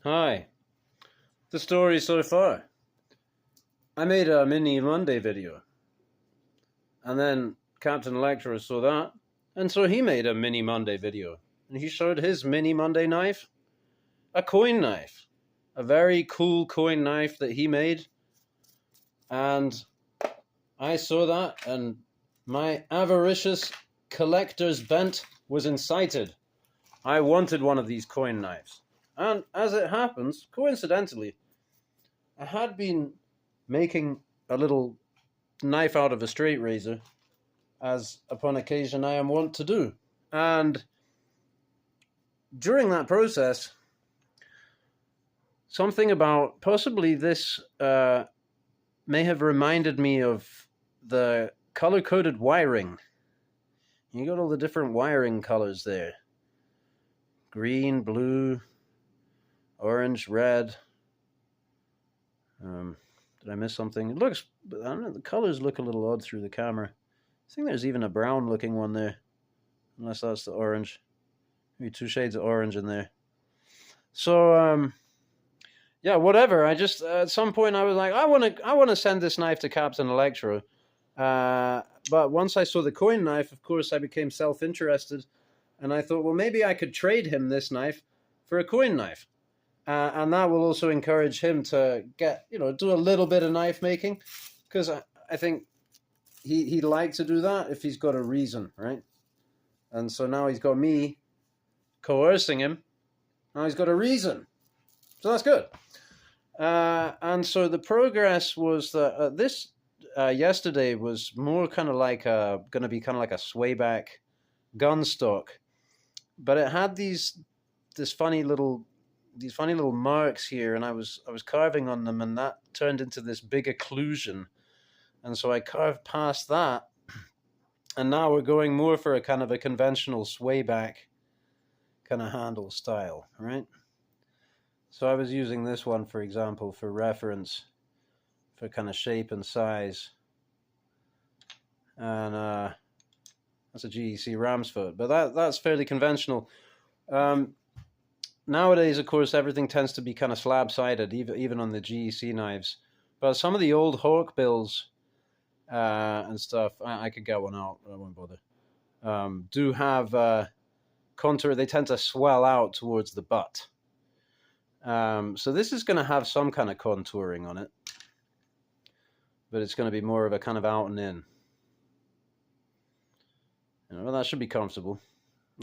Hi. The story so far. I made a mini Monday video, and then Captain Electro saw that, and so he made a mini Monday video, and he showed his mini Monday knife, a coin knife, a very cool coin knife that he made, and I saw that, and my avaricious collector's bent was incited. I wanted one of these coin knives, and as it happens, coincidentally, I had been making a little knife out of a straight razor, as upon occasion I am wont to do. And during that process, something about possibly this may have reminded me of the color-coded wiring. You got all the different wiring colors there. Green, blue, orange, red. Did I miss something? It looks, I don't know, the colors look a little odd through the camera. I think there's even a brown looking one there. Unless that's the orange. Maybe two shades of orange in there. So, yeah, whatever. I just, at some point I was like, I want to send this knife to Captain Electro. But once I saw the coin knife, of course, I became self-interested. And I thought, well, maybe I could trade him this knife for a coin knife. And that will also encourage him to do a little bit of knife making, because I think he'd like to do that if he's got a reason, right? And so now he's got me coercing him. Now he's got a reason. So that's good. And so the progress was that this yesterday was more kind of like going to be kind of like a swayback gun stock, but it had these funny little marks here, and I was carving on them, and that turned into this big occlusion, and so I carved past that, and now we're going more for a kind of a conventional swayback kind of handle style, right? So I was using this one, for example, for reference, for kind of shape and size, and that's a GEC ram's foot, but that's fairly conventional. Nowadays, of course, everything tends to be kind of slab-sided, even on the GEC knives. But some of the old hawkbills and stuff, I could get one out, but I won't bother, do have contour. They tend to swell out towards the butt. So this is going to have some kind of contouring on it, but it's going to be more of a kind of out and in. Well, that should be comfortable.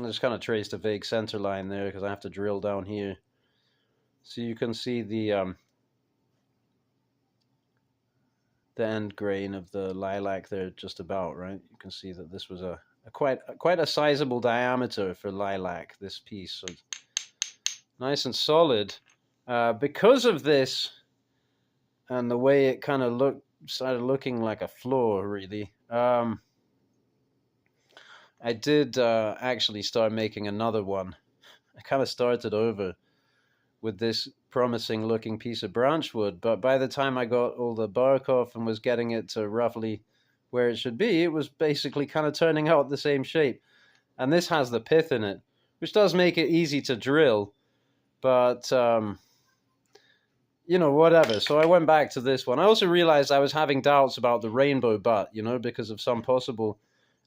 I just kind of traced a vague center line there because I have to drill down here. So you can see the end grain of the lilac there just about, right? You can see that this was a quite a sizable diameter for lilac, this piece. So nice and solid. Because of this and the way it kind of started looking like a floor, really, I did actually start making another one. I kind of started over with this promising looking piece of branch wood, but by the time I got all the bark off and was getting it to roughly where it should be, it was basically kind of turning out the same shape. And this has the pith in it, which does make it easy to drill, but whatever. So I went back to this one. I also realized I was having doubts about the rainbow butt, because of some possible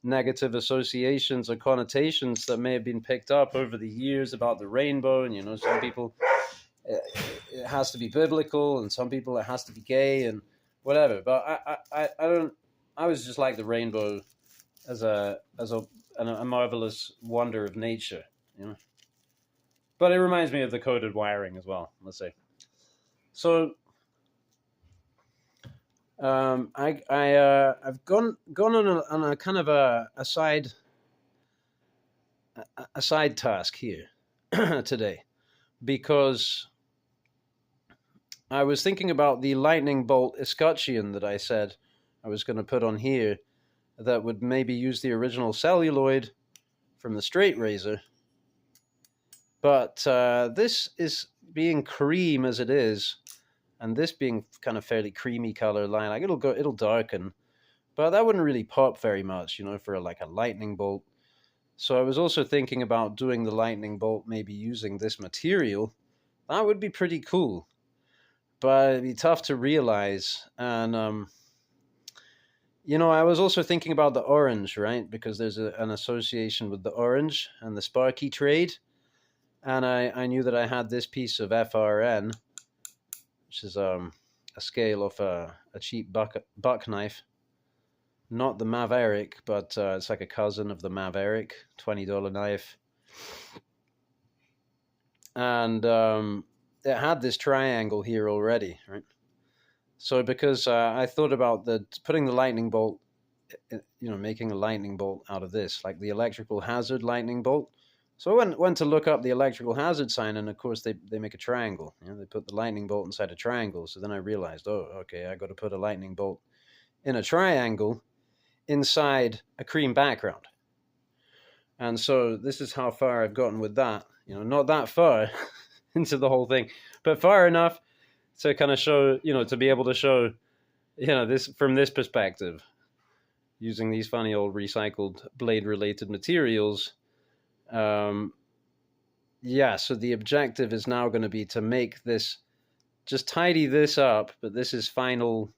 negative associations or connotations that may have been picked up over the years about the rainbow. And some people it has to be biblical, and some people it has to be gay and whatever. But I was just like the rainbow as a marvelous wonder of nature, But it reminds me of the coded wiring as well, let's say. So I've gone on a kind of a side task here today, because I was thinking about the lightning bolt escutcheon that I said I was going to put on here, that would maybe use the original celluloid from the straight razor, but this is being cream as it is. And this being kind of fairly creamy color line, like it'll darken, but that wouldn't really pop very much, for like a lightning bolt. So I was also thinking about doing the lightning bolt, maybe using this material, That would be pretty cool, but it'd be tough to realize. And you know, I was also thinking about the orange, right? Because there's an association with the orange and the Sparky trade. And I knew that I had this piece of FRN, which is a scale of a cheap buck knife. Not the Maverick, but it's like a cousin of the Maverick, $20 knife. And it had this triangle here already, right? So because I thought about putting the lightning bolt, you know, making a lightning bolt out of this, like the Electro-Hazard lightning bolt. So I went to look up the Electro-Hazard sign, and of course they make a triangle. You know, they put the lightning bolt inside a triangle. So then I realized, oh, okay, I got to put a lightning bolt in a triangle inside a cream background. And so this is how far I've gotten with that. You know, not that far into the whole thing, but far enough to kind of show, you know, to be able to show, you know, this from this perspective, using these funny old recycled blade-related materials. Yeah, so the objective is now going to be to make this, just tidy this up, but this is final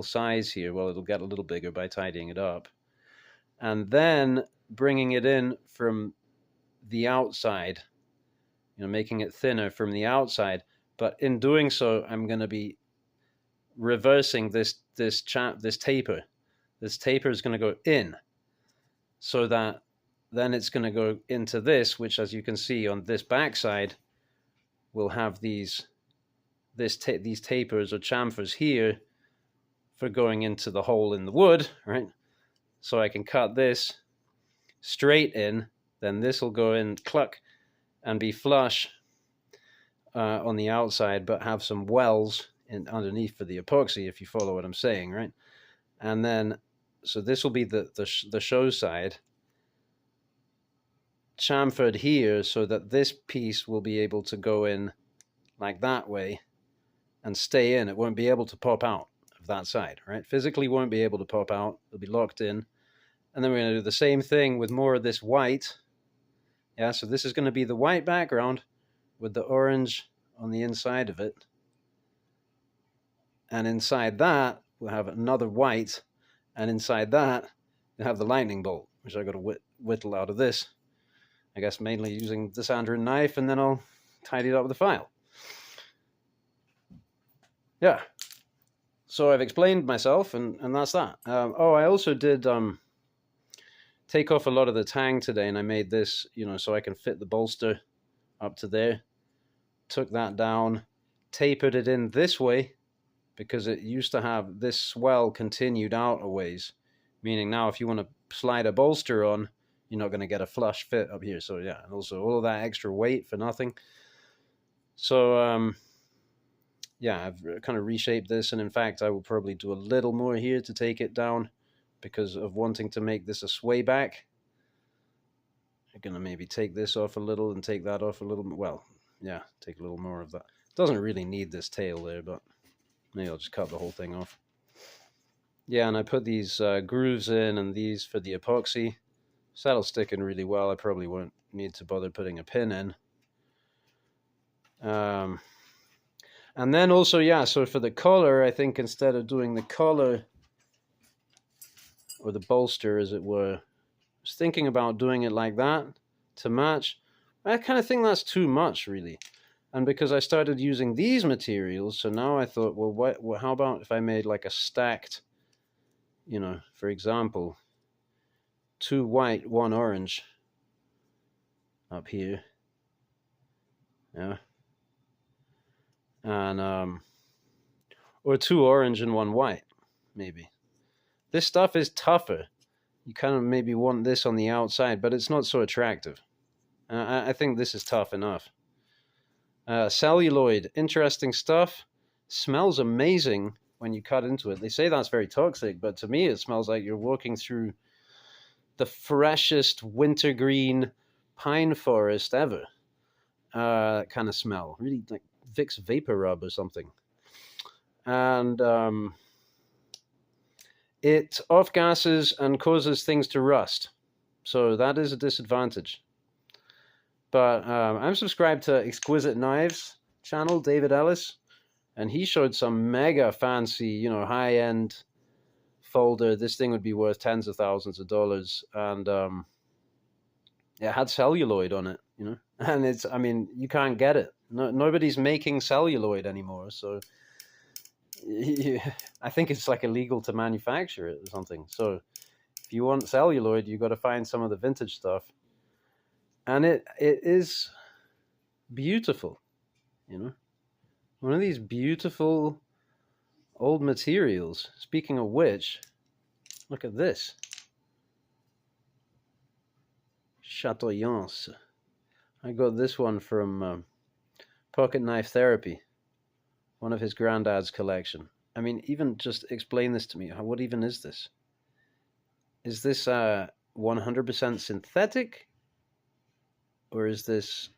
size here. Well, it'll get a little bigger by tidying it up. And then bringing it in from the outside, you know, making it thinner from the outside. But in doing so, I'm going to be reversing this taper. This taper is going to go in, so that then it's going to go into this, which, as you can see on this backside, will have these tapers or chamfers here for going into the hole in the wood, right? So I can cut this straight in, then this will go in, cluck, and be flush on the outside, but have some wells underneath for the epoxy, if you follow what I'm saying, right? And then, so this will be the show side, chamfered here, so that this piece will be able to go in like that way and stay in. It won't be able to pop out of that side, right? Physically won't be able to pop out. It'll be locked in. And then we're going to do the same thing with more of this white. Yeah, so this is going to be the white background with the orange on the inside of it. And inside that, we'll have another white. And inside that, we'll have the lightning bolt, which I've got to whittle out of this. I guess mainly using the sander and knife, and then I'll tidy it up with a file. Yeah. So I've explained myself, and that's that. Oh, I also did take off a lot of the tang today, and I made this, you know, so I can fit the bolster up to there. Took that down, tapered it in this way, because it used to have this swell continued out a ways, meaning now if you want to slide a bolster on, you're not going to get a flush fit up here. So yeah, and also all of that extra weight for nothing. So yeah, I've kind of reshaped this, and in fact I will probably do a little more here to take it down because of wanting to make this a sway back. I'm going to maybe take this off a little and take that off a little. Well, yeah, take a little more of that. Doesn't really need this tail there, but maybe I'll just cut the whole thing off. Yeah, and I put these grooves in, and these for the epoxy. So that'll stick in really well. I probably won't need to bother putting a pin in. And then also, yeah, so for the collar, I think instead of doing the collar or the bolster, as it were, I was thinking about doing it like that to match. I kind of think that's too much, really. And because I started using these materials, so now I thought, well, how about if I made like a stacked, you know, for example, 2 white, 1 orange up here. Yeah. And, or 2 orange and 1 white, maybe. This stuff is tougher. You kind of maybe want this on the outside, but it's not so attractive. I think this is tough enough. Celluloid, interesting stuff. Smells amazing when you cut into it. They say that's very toxic, but to me it smells like you're walking through the freshest wintergreen pine forest ever. Kind of smell. Really like Vicks Vapor Rub or something. And it off-gases and causes things to rust. So that is a disadvantage. But I'm subscribed to Exquisite Knives. channel, David Ellis, and he showed some mega fancy, you know, high-end folder. This thing would be worth tens of thousands of dollars, and it had celluloid on it, you know, and it's, I mean, you can't get it. No, nobody's making celluloid anymore, so I think it's like illegal to manufacture it or something. So if you want celluloid, you got to find some of the vintage stuff, and it is beautiful, you know, one of these beautiful old materials. Speaking of which, look at this. Chatoyance. I got this one from Pocket Knife Therapy, one of his granddad's collection. I mean, even just explain this to me. What even is this? Is this 100% synthetic? Or is this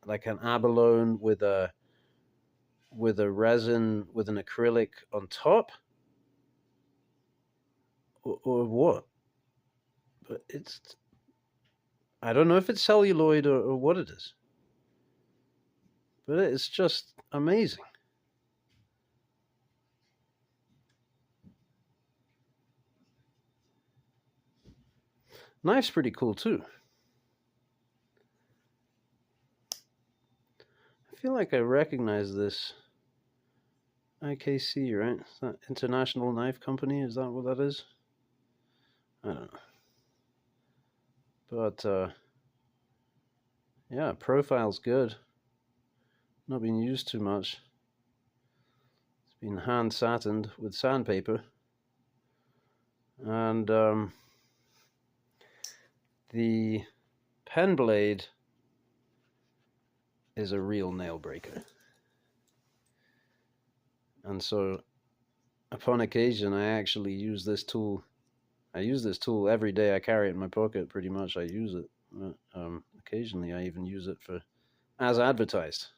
like an abalone with a resin, with an acrylic on top? Or what? But it's, I don't know if it's celluloid or what it is. But it's just amazing. Knife's pretty cool too. I feel like I recognize this. IKC, right? Is that International Knife Company? Is that what that is? I don't know. But yeah, profile's good. Not been used too much. It's been hand satined with sandpaper. And the pen blade is a real nail breaker. And so upon occasion, I actually use this tool. I use this tool every day. I carry it in my pocket pretty much. I use it. Occasionally, I even use it for as advertised.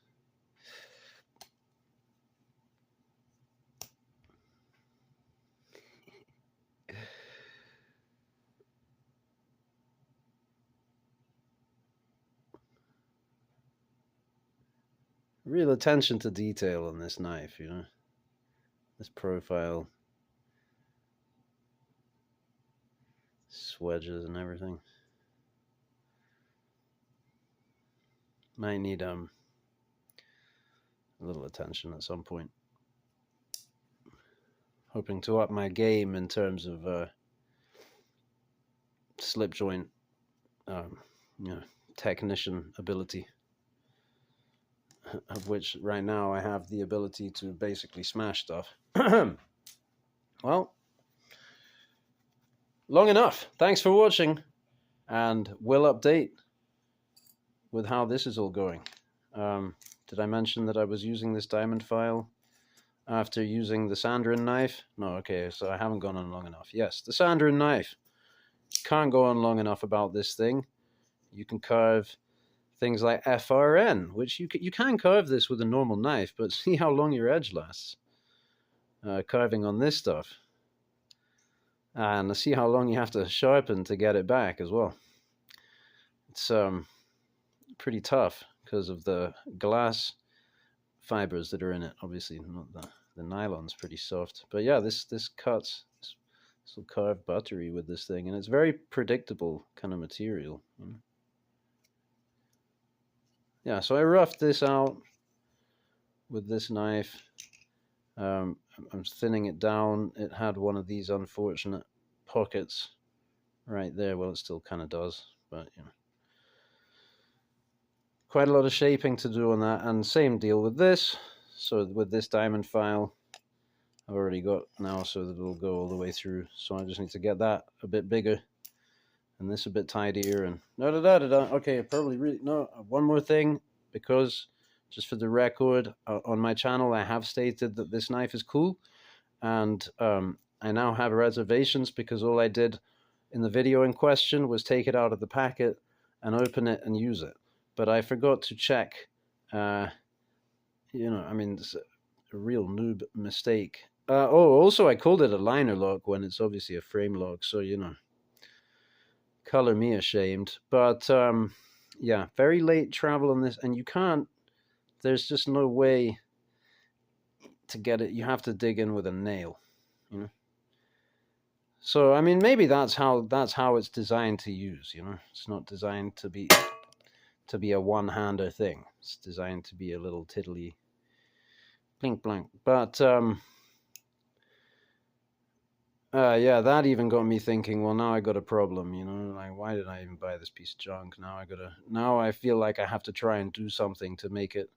Real attention to detail on this knife, you know. This profile. Swedges and everything. Might need a little attention at some point. Hoping to up my game in terms of slip joint, you know, technician ability, of which right now I have the ability to basically smash stuff. Well, long enough. Thanks for watching, and we'll update with how this is all going. Did I mention that I was using this diamond file after using the Sandrin knife? No, okay, so I haven't gone on long enough. Yes, the Sandrin knife. Can't go on long enough about this thing. You can carve things like FRN, which you can carve this with a normal knife, but see how long your edge lasts. Carving on this stuff. And see how long you have to sharpen to get it back as well. It's pretty tough because of the glass fibers that are in it. Obviously, not the nylon's pretty soft. But yeah, this cuts. This will carve buttery with this thing, and it's very predictable kind of material. You know? Yeah, so I roughed this out with this knife. I'm thinning it down. It had one of these unfortunate pockets right there. Well, it still kind of does, but you know, quite a lot of shaping to do on that. And same deal with this. So with this diamond file, I've already got now so that it'll go all the way through. So I just need to get that a bit bigger and this a bit tidier. And okay, probably really no. One more thing, because just for the record, on my channel I have stated that this knife is cool, and I now have reservations because all I did in the video in question was take it out of the packet and open it and use it. But I forgot to check, you know, I mean, it's a real noob mistake. Also, I called it a liner lock when it's obviously a frame lock, so, you know, color me ashamed. But yeah, very late travel on this, and you can't. There's just no way to get it. You have to dig in with a nail, you know. So I mean, maybe that's how it's designed to use. You know, it's not designed to be a one-hander thing. It's designed to be a little tiddly blink blank. But yeah, that even got me thinking. Well, now I got a problem. You know, like why did I even buy this piece of junk? Now I feel like I have to try and do something to make it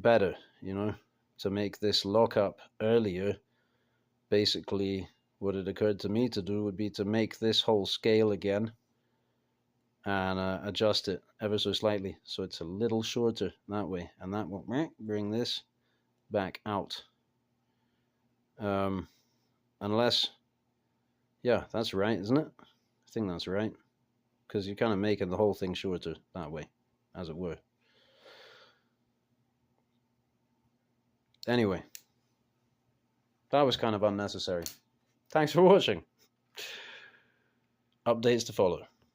better. You know, to make this lockup earlier. Basically, what it occurred to me to do would be to make this whole scale again and adjust it ever so slightly so it's a little shorter that way, and that will bring this back out. Unless, yeah, that's right, isn't it? I think that's right, because you're kind of making the whole thing shorter that way, as it were. Anyway, that was kind of unnecessary. Thanks for watching. Updates to follow.